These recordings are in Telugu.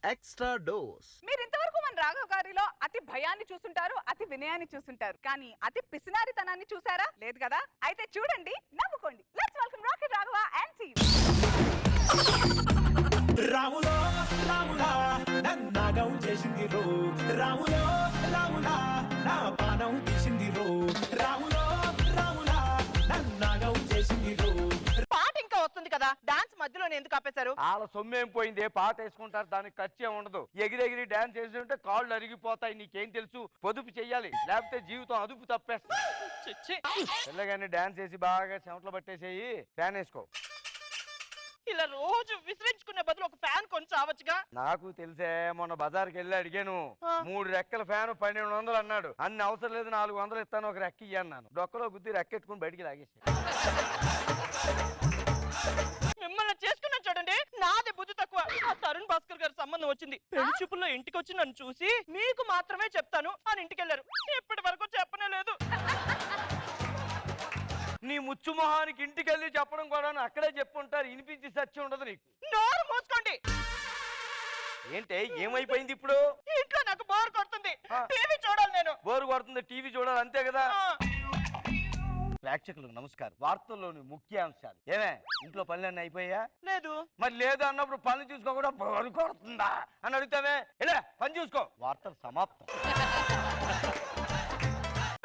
Extra dose. మీరు ఇంతవరకు మన రాఘవ్ గారిలో అతి భయాన్ని చూసుంటారు, అతి వినయాన్ని చూసుంటారు, కానీ అతి పిసినారితనాన్ని చూసారా? లేదు కదా? అయితే చూడండి, నవ్వుకోండి. Let's welcome rocket Raghava and team. రాములో రాములా నన్నాగం చేసింది రో, రాములో రాములా నా పానం తీసింది రో, రాములో రాములా నన్నాగం చేసింది రో. పాట ఇంకా వస్తుంది కదా, డాన్స్ మధ్యలోనే ఎందుకు ఆపేశారు? వాళ్ళ సొమ్మేం పోయింది, పాట వేసుకుంటారు, దానికి ఖర్చు ఏమి ఉండదు. ఎగిరెగిరి డాన్స్ వేస్తుంటే కాళ్ళు అరిగిపోతాయి. నీకేం తెలుసు? పొదుపు చెయ్యాలి, లేకపోతే జీవితం అదుపు తప్పేస్తా. పిల్లగాని డాన్స్ వేసి బాగా చెమటలు పట్టేసేయి, ఫ్యాన్ వేసుకో. ఇలా రోజు విసిరించుకునే బదులు ఒక ఫ్యాన్ కొని చావచ్చుగా. నాకు తెలిసే, మొన్న బజార్కి వెళ్ళి అడిగాను, 3 రెక్కల ఫ్యాన్ 1200 అన్నాడు. అన్ని అవసరం లేదు, 400 ఇస్తాను, ఒక రెక్క ఇయ్యి అన్నాను. డొక్కలో గుద్ది రెక్కెట్టుకుని బయటికి లాగేసి. మిమ్మల్ని చేసుకున్నా చూడండి, నాది బుద్ధి తక్కువ. ఆ తరుణ్ భాస్కర్ గారి సంబంధం వచ్చింది, పెళ్లి చూపుల్లో ఇంటికి వచ్చి నన్ను చూసి మీకు మాత్రమే చెప్తాను అని ఇంటికి వెళ్ళారు. ఇప్పటి వరకు చెప్పనే లేదు. నీ ముచ్చు మొహానికి ఇంటికి వెళ్ళి చెప్పడం కూడా అక్కడే చెప్పుంటారు, వినిపించి సత్యం ఉండదు నీకు. నోరు మూసుకోండి. ఏంటే ఏమైపోయింది ఇప్పుడు? ఇంట్లో నాకు బోర్ కొడుతుంది, టీవీ చూడాలి. నేను బోరు కొడుతుంది, టీవీ చూడాలి, అంతే కదా? ప్రేక్షకులకు నమస్కారం. వార్తల్లోని ముఖ్యాంశాలు. ఏమే, ఇంట్లో పనులన్నీ అయిపోయా? లేదు. మరి లేదు అన్నప్పుడు పనులు చూసుకోకుండా బోరు కొడుతుందా అని అడుగుతావే? ఇలా పని చూసుకో. వార్తలు సమాప్తం.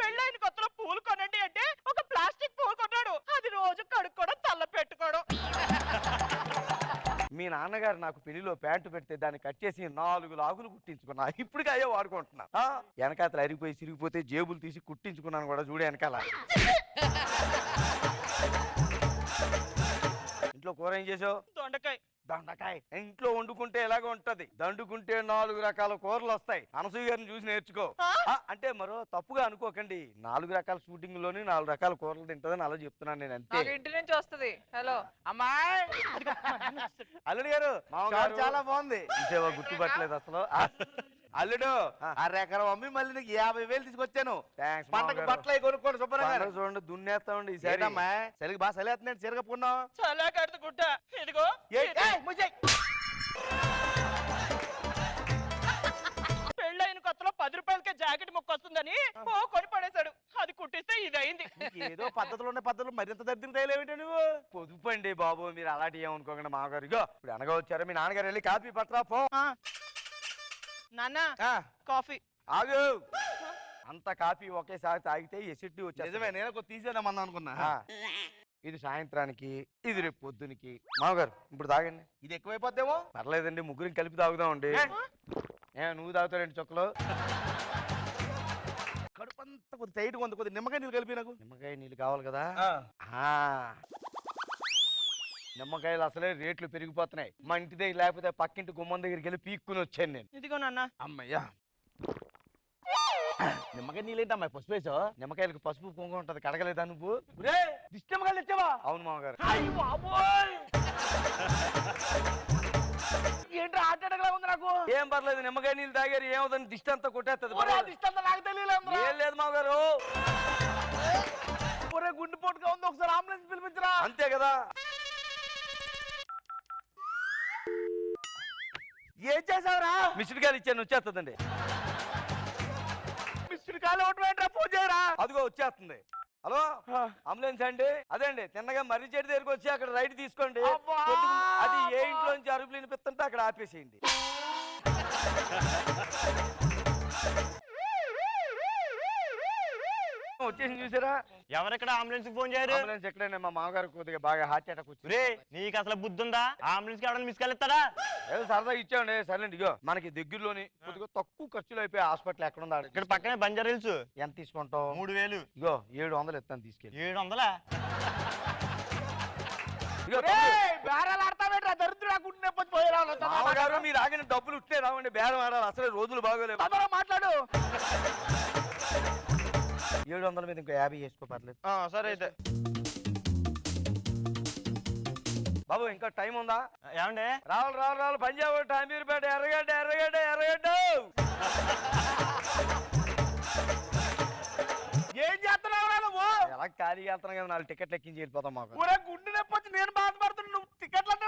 పెళ్ళైన కొత్తలో పూలు కొనండి అంటే ఒక ప్లాస్టిక్ పూలు కొన్నాడు, అది రోజు కడుక్కోవడం, తల్ల పెట్టుకోవడం. మీ నాన్నగారు నాకు పెళ్లిలో ప్యాంటు పెడితే దాన్ని కట్ చేసి 4 లాగులు కుట్టించుకున్నా. ఇప్పటికి అయ్యే వాడుకుంటున్నా. వెనకాతలు అరిగిపోయి సిరిగిపోతే జేబులు తీసి కుట్టించుకున్నాను కూడా, చూడే వెనకాల. ఇంట్లో కూర ఏం చేసావు? దొండకాయ. దొండకాయ ఇంట్లో వండుకుంటే ఎలాగ ఉంటది, దండుకుంటే 4 రకాల కూరలు వస్తాయి. అనసూయ గారిని చూసి నేర్చుకో. అంటే మరో తప్పుగా అనుకోకండి, 4 రకాల షూటింగ్ లోని 4 రకాల కూరలు తింటదని అలా చెప్తున్నాను నేను, అంతే. ఇంటి నుంచి వస్తుంది. హలో అమ్మాయి, అల్లుడు గారు, మామగారు చాలా బాగుంది. ఇసేవా గుర్తుపట్టలేదు అసలు. అల్లుడు, 1/2 ఎకరం అమ్మి మళ్ళీ నీకు 50,000 తీసుకొచ్చాను. పంటకు బట్టలు కొనుక్కోండి శుభ్రంగా. చూడండి, దున్నేస్తామండి ఈసారి. చలికి బాగా చలివేస్తున్నాడు, చీరగప్పుకున్నాం. చాలా కడుతుకుంటా. ఇదిగో పెళ్ళైన కొత్తలో 10 రూపాయలకే జాకెట్ ముక్క వస్తుందని కొని పడేశాడు. అది కుట్టిస్తే ఇది అయింది. ఏదో పద్ధతులు ఉన్న పద్ధతులు మరింత దరిద్రం తేలేమిటో నువ్వు. పొదుపండి బాబు, మీరు అలాంటి ఏమనుకోకండి. మామగారు ఇగో ఇప్పుడు అనగా వచ్చారు, మీ నాన్నగారు వెళ్ళి కాఫీ పట్టరా పో. నాన్న, కాఫీ. ఆగు. అంత కాఫీ ఒకేసారి తాగితే ఎసిడిటీ వచ్చేది. నిజమే, నేను తీసేద్దామన్నా అనుకున్నా. ఇది సాయంత్రానికి, ఇది రేపు పొద్దునికి. మామగారు ఇప్పుడు తాగండి. ఇది ఎక్కువైపోద్దేమో. పర్లేదండి, ముగ్గురికి కలిపి తాగుదామండి. నువ్వు తాగుతావు 2 చుక్కలు. కడుపంతా కొద్ది టైట్ కొంత, కొద్ది నిమ్మకాయ నీళ్ళు కలిపి నాకు. నిమ్మకాయ నీళ్ళు కావాలి కదా. నిమ్మకాయలు అసలే రేట్లు పెరిగిపోతున్నాయి. మా ఇంటి దగ్గర లేకపోతే పక్కింటి గుమ్మం దగ్గరికి వెళ్ళి పీక్కుని వచ్చాను నేను. ఇదిగో నాన్న. అమ్మయ్యా, నిమ్మకాయ నీళ్ళేంటి అమ్మాయి పసుపు వేసావు? నిమ్మకాయలకు పసుపు కుంకుమ ఉంటది, కడగలేదా నువ్వు? దిష్టి నిమ్మకాయలు ఇచ్చావా? అవును మామగారు. ఏంటి హార్ట్ అటాక్ లా ఉంది నాకు? ఏం పర్లేదు, నిమ్మకాయ నీళ్ళు తాగారు, ఏమవుతుంది, దిష్టి అంతా కొట్టేస్తుంది. ఏం లేదు మామగారు, గుండె పోటుగా ఉంది, ఒకసారి అంబులెన్స్ పిలిపించరా. అంతే కదా. ఏం చేసావురా? మిస్డ్ కాల్ ఇచ్చాను, వచ్చేస్తుందండి. మిస్డ్ కాల్ ఒకటి ఫోన్ చేయరా. అదిగో వచ్చేస్తుంది. హలో, అంబులెన్స్ అండి. అదే అండి, తిన్నగా మర్రి చెట్టు దగ్గరికి వచ్చి అక్కడ రైట్ తీసుకోండి. అది ఏ ఇంట్లో నుంచి అరుపులు వినిపిస్తుంటే అక్కడ ఆపేసేయండి. వచ్చేసి చూసారా? ఎవరెక్కడ అంబులెన్స్ ఫోన్ చేయరు? అంబులెన్స్ ఎక్కడైనా మా మామగారు కొద్దిగా బాగా హార్ట్ అటాక్ వచ్చింది. నీకు అసలు బుద్ధి ఉందా? అంబులెన్స్ కి ఎవరైనా మిస్కాల్ ఇస్తాడా? ఏదో సరదా ఇచ్చాండి. సరేండి, ఇగో మనకి దగ్గరలోని కొద్దిగా తక్కువ ఖర్చులో అయిపోయి హాస్పిటల్ ఎక్కడ ఉందా? ఇక్కడ పక్కనే బంజారా హిల్స్. ఎంత తీసుకుంటావు? 3000. ఇగో 700 ఇస్తాను, తీసుకెళ్ళి. 700? మామగారు మీరు ఆగిన డబ్బులు ఉంటే రావండి, బేరం ఆడాలి. అసలే రోజులు బాగోలేదు. మాట్లాడు. 700 మీద ఇంకో 50 వేసుకో, పర్లేదు. సరే అయితే. బాబు ఇంకా టైం ఉందా? ఏమండి? రావాలి రావాలి రావాలి. పంజాబ్, అమీర్పేట, ఎర్రగడ్డ ఎర్రగడ్డ ఎర్రగడ్డ. ఏం చేస్తున్నావు నువ్వు? ఎలా ఖాళీగా వెళ్తున్నాం కదా 4 టికెట్లు ఎక్కించి వెళ్ళిపోతాం మాకు. ఊరే గుండె నొప్పి వచ్చి నేను బాధపడుతున్నా, నువ్వు టికెట్లు అంటే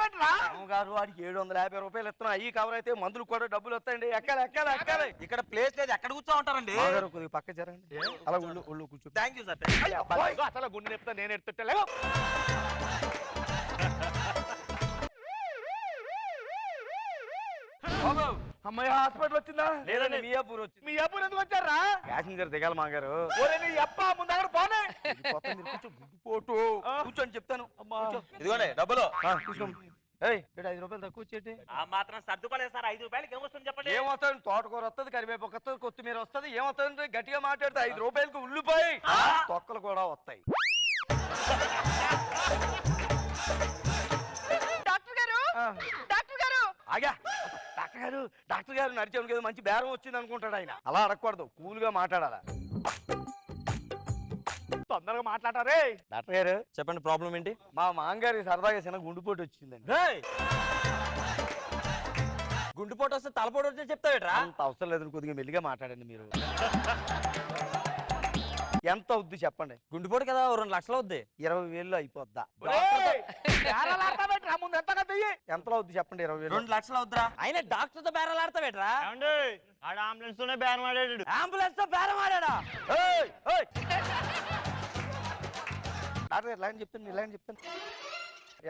గారు వాడికి 750 రూపాయలు ఇస్తున్నా. ఈ కవర్ అయితే మందులు కూడా డబ్బులు వస్తాయండి. ఎక్కాలి ఎక్కాలి ఎక్కాలి. ఇక్కడ ప్లేస్ లేదు, ఎక్కడ కూర్చో ఉంటారండి? మామగారు కొద్దిగా పక్క జరగండి. అలా ఒళ్ళు కూర్చో. Thank you sir. అసలు గుండె నొప్పితే నేను ఎడుతుంటే అమ్మాయి హాస్పిటల్ వచ్చిందా? లేదండి మియాపూర్ వచ్చింది. మీ అప్పుడు ఎందుకు వచ్చారా? ప్యాసింజర్ దిగాలి మామగారు. ఓరే నీ అప్ప ముందు అక్కడ పోనే. పోటు కూర్చొని చెప్తాను. కూర్చో. ఇదిగోండి డబ్బులు. తీసుకో. ఏయ్ 5 రూపాయలు తక్కువ వచ్చేటి. ఆ మాత్రం సర్దుకోలేదు సార్. 5 రూపాయలకి ఏమొస్తుంది చెప్పండి? ఏమవుతుంది? తోటకూర వస్తుంది, కరివేపాకు వస్తుంది, కొత్తిమీర వస్తుంది. ఏమవుతుంది? గట్టిగా మాట్లాడితే 5 రూపాయలకు ఉల్లిపాయ తొక్కలు కూడా వస్తాయి. డాక్టర్ గారు డాక్టర్ గారు ఆగా డాక్టర్ గారు నడిచాను కదా మంచి బేరం వచ్చింది అనుకుంటాడు ఆయన. అలా అడగకూడదు, కూల్ గా మాట్లాడాలా. తొందరగా మాట్లాడారే. డాక్టర్ గారు చెప్పండి ప్రాబ్లం ఏంటి? మా మామగారికి సరదాగా చిన్న గుండెపోటు వచ్చిందండి. గుండెపోటు వస్తే తలపోటు వస్తే చెప్తావేట్రా? అంత అవసరం లేదు, కొద్దిగా మెల్లిగా మాట్లాడండి మీరు. ఎంత అవుద్ది చెప్పండి? గుండెపోటు కదా 2 లక్షలు అవుద్ది. 20,000 అయిపోద్దా? ముందు ఎంత కదా ఎంతలో అవుద్ది చెప్పండి? 20,000. 2 లక్షలు అవుద్రా? అయినా డాక్టర్ తో బేరాలు ఆడతావేట్రా? ఆడ అంబులెన్స్ తోనే బేరం ఆడాడు. అంబులెన్స్ తో బేరం ఆడాడా? డాక్టర్ గారు లైన్ చెప్తాను, మీరు లైన్ చెప్తాను.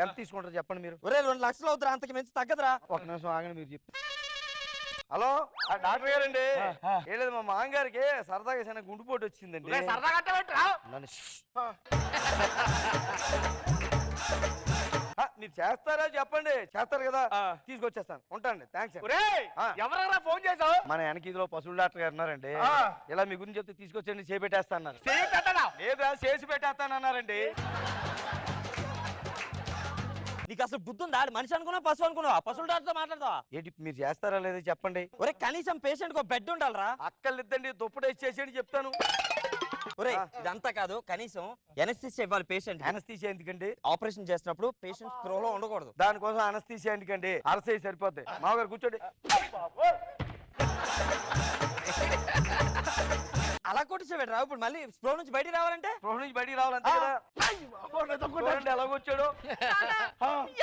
ఎంత తీసుకుంటారు చెప్పండి మీరు? ఒరే 2 లక్షలు అవుతురా, అంతకి మించి తగ్గదురా. ఒక నిమిషం ఆగండి, మీరు చెప్తారు. హలో డాక్టర్ గారండి. ఏం లేదు, మా మామగారికి సరదాగా చిన్న గుండెపోటు వచ్చిందండి. సరదాగా అంటావేంట్రా? నన్ను మీరు చేస్తారా చెప్పండి? చేస్తారు కదా, తీసుకొచ్చేస్తాను. ఉంటానండి, థ్యాంక్స్. ఎవరైనా ఫోన్ చేసావు? మన వెనకీదిలో పశువుల డాక్టర్ గారు ఉన్నారండి. ఇలా మీ గురించి చెప్తే తీసుకొచ్చండి, చేపెట్టేస్తా అన్నారు. లేదా చేసి పెట్టేస్తానన్నారండి. నీకు అసలు బుద్ధి ఉందా? మనిషి అనుకున్నా పశువు అనుకున్నావా? పశువుల డాక్టర్ తో మాట్లాడతావా? ఏంటి మీరు చేస్తారా లేదా చెప్పండి? ఒరే కనీసం పేషెంట్ కు బెడ్ ఉండాలరా. అక్కర్లేదండి, దుప్పటి ఇచ్చేసేయండి చెప్తాను. ఒరే ఇదంతా కాదు, కనీసం ఎనస్థీసియా ఇవ్వాలి పేషెంట్. అనస్థీసియా ఎందుకండి? ఆపరేషన్ చేసినప్పుడు పేషెంట్ స్పృహలో ఉండకూడదు. దానికోసం అనస్థీసియా ఎందుకండి? అరసేయి సరిపోద్ది. మామగారు కూర్చోండి. అలా కొట్టించబెట్టరా? ఇప్పుడు మళ్ళీ స్పృహ నుంచి బయటికి రావాలంటే? స్పృహ నుంచి బయటికి రావాలంటే కదా. చూడండి ఎలాగొచ్చాడు.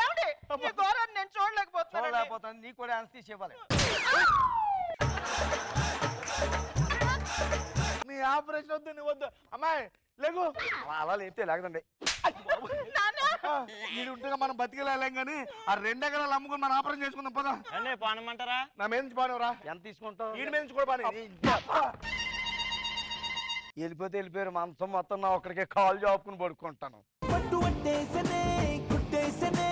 ఏమండి ఈ ఘోరాన్ని నేను చూడలేకపోతున్నాను. చూడలేకపోతాను, నీకు కూడా అనస్థీసియా ఇవ్వాలి. నీ ఆపరేషన్ వద్దు, నీ వద్దు. అమ్మాయి లేకు. అలా లేపితే లేకదండి. ఇది ఉంటే మనం బతికేలేం కానీ ఆ 2 ఎకరాలు అమ్ముకుని మనం ఆపరేషన్ చేసుకుందాం పదా. పానమంటారా? నా మీద నుంచి పానవరా? ఎంత తీసుకుంటావు? వీడి మీద నుంచి కూడా పాని. వెళ్ళిపోతే వెళ్ళిపోయారు, మాంసం మొత్తం నా ఒక్కడికే కాల్ జాపుకుని పడుకుంటాను. పట్టు పట్టేసనే కుట్టేసనే